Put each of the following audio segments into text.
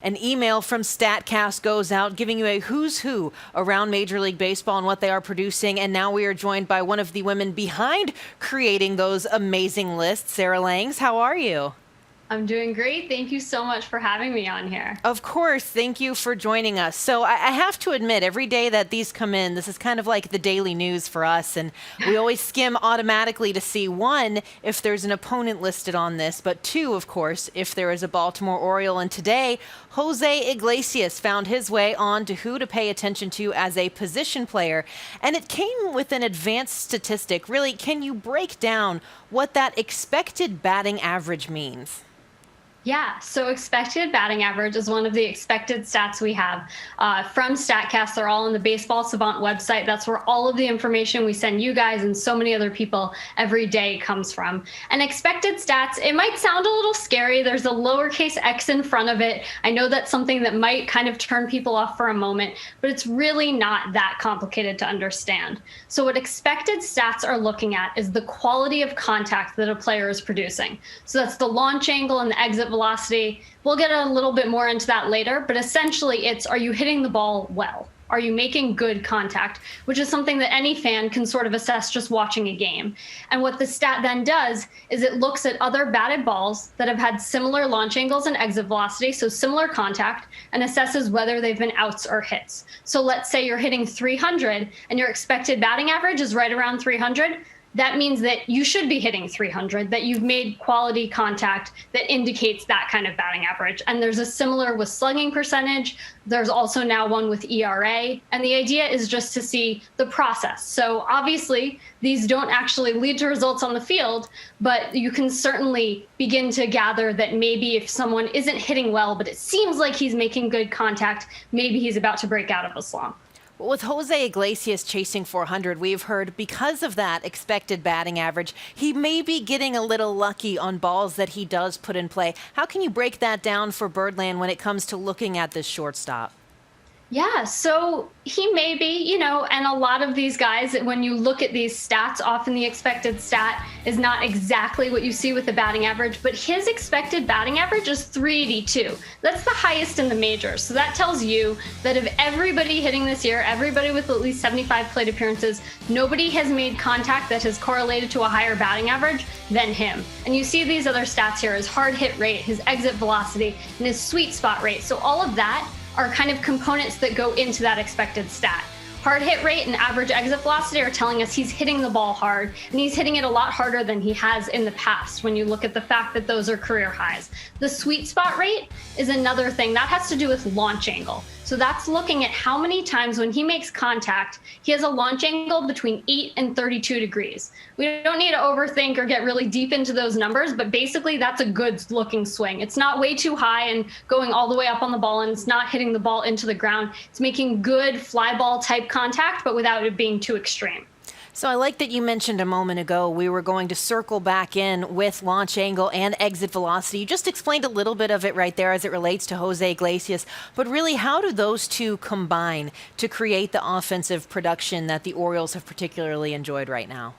An email from StatCast goes out giving you a who's who around Major League Baseball and what they are producing. And now we are joined by one of the women behind creating those amazing lists. Sarah Langs, how are you? I'm doing great. Thank you so much for having me on here. Of course. Thank you for joining us. So I have to admit, every day that these come in, this is kind of like the daily news for us. And we always skim automatically to see, one, if there's an opponent listed on this, but two, of course, if there is a Baltimore Oriole. And today, José Iglesias found his way on to who to pay attention to as a position player. And it came with an advanced statistic. Really, can you break down what that expected batting average means? Yeah, so expected batting average is one of the expected stats we have from StatCast. They're all on the Baseball Savant website. That's where all of the information we send you guys and so many other people every day comes from. And expected stats, it might sound a little scary. There's a lowercase x in front of it. I know that's something that might kind of turn people off for a moment, but it's really not that complicated to understand. So what expected stats are looking at is the quality of contact that a player is producing. So that's the launch angle and the exit velocity. We'll get a little bit more into that later, but essentially it's, are you hitting the ball well? Are you making good contact? Which is something that any fan can sort of assess just watching a game. And what the stat then does is it looks at other batted balls that have had similar launch angles and exit velocity, so similar contact, and assesses whether they've been outs or hits. So let's say you're hitting 300 and your expected batting average is right around 300. That means that you should be hitting 300, that you've made quality contact that indicates that kind of batting average. And there's a similar with slugging percentage. There's also now one with ERA. And the idea is just to see the process. So obviously, these don't actually lead to results on the field, but you can certainly begin to gather that maybe if someone isn't hitting well, but it seems like he's making good contact, maybe he's about to break out of a slump. With José Iglesias chasing 400, we've heard because of that expected batting average, he may be getting a little lucky on balls that he does put in play. How can you break that down for Birdland when it comes to looking at this shortstop? Yeah, so he may be, and a lot of these guys, when you look at these stats, often the expected stat is not exactly what you see with the batting average, but his expected batting average is 382. That's the highest in the majors. So that tells you that of everybody hitting this year, everybody with at least 75 plate appearances, nobody has made contact that has correlated to a higher batting average than him. And you see these other stats here, his hard hit rate, his exit velocity, and his sweet spot rate. So all of that are kind of components that go into that expected stat. Hard hit rate and average exit velocity are telling us he's hitting the ball hard, and he's hitting it a lot harder than he has in the past when you look at the fact that those are career highs. The sweet spot rate is another thing. That has to do with launch angle. So that's looking at how many times when he makes contact, he has a launch angle between 8 and 32 degrees. We don't need to overthink or get really deep into those numbers, but basically that's a good looking swing. It's not way too high and going all the way up on the ball, and it's not hitting the ball into the ground. It's making good fly ball type contact, but without it being too extreme. So I like that you mentioned a moment ago we were going to circle back in with launch angle and exit velocity. You just explained a little bit of it right there as it relates to José Iglesias. But really, how do those two combine to create the offensive production that the Orioles have particularly enjoyed right now?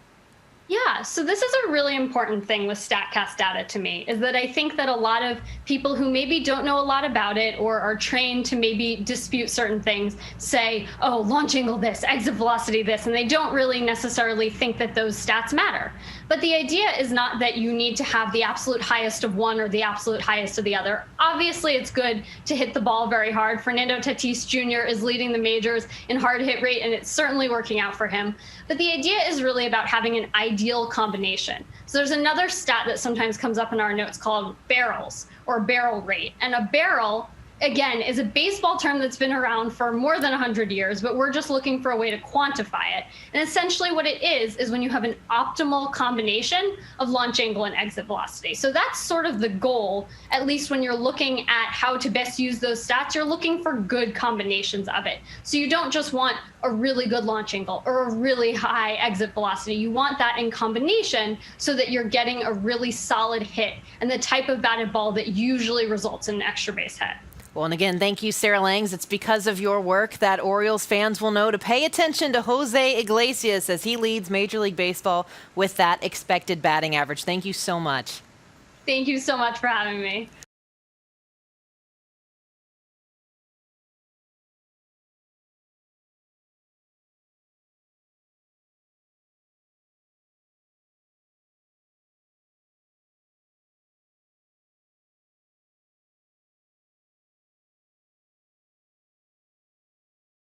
Yeah, so this is a really important thing with StatCast data to me, is that I think that a lot of people who maybe don't know a lot about it or are trained to maybe dispute certain things say, oh, launch angle this, exit velocity this, and they don't really necessarily think that those stats matter. But the idea is not that you need to have the absolute highest of one or the absolute highest of the other. Obviously, it's good to hit the ball very hard. Fernando Tatis Jr. is leading the majors in hard hit rate, and it's certainly working out for him. But the idea is really about having an ideal combination. So there's another stat that sometimes comes up in our notes called barrels or barrel rate. And a barrel, again, is a baseball term that's been around for more than 100 years, but we're just looking for a way to quantify it. And essentially what it is when you have an optimal combination of launch angle and exit velocity. So that's sort of the goal, at least when you're looking at how to best use those stats, you're looking for good combinations of it. So you don't just want a really good launch angle or a really high exit velocity. You want that in combination so that you're getting a really solid hit and the type of batted ball that usually results in an extra base hit. Well, and again, thank you, Sarah Langs. It's because of your work that Orioles fans will know to pay attention to José Iglesias as he leads Major League Baseball with that expected batting average. Thank you so much. Thank you so much for having me.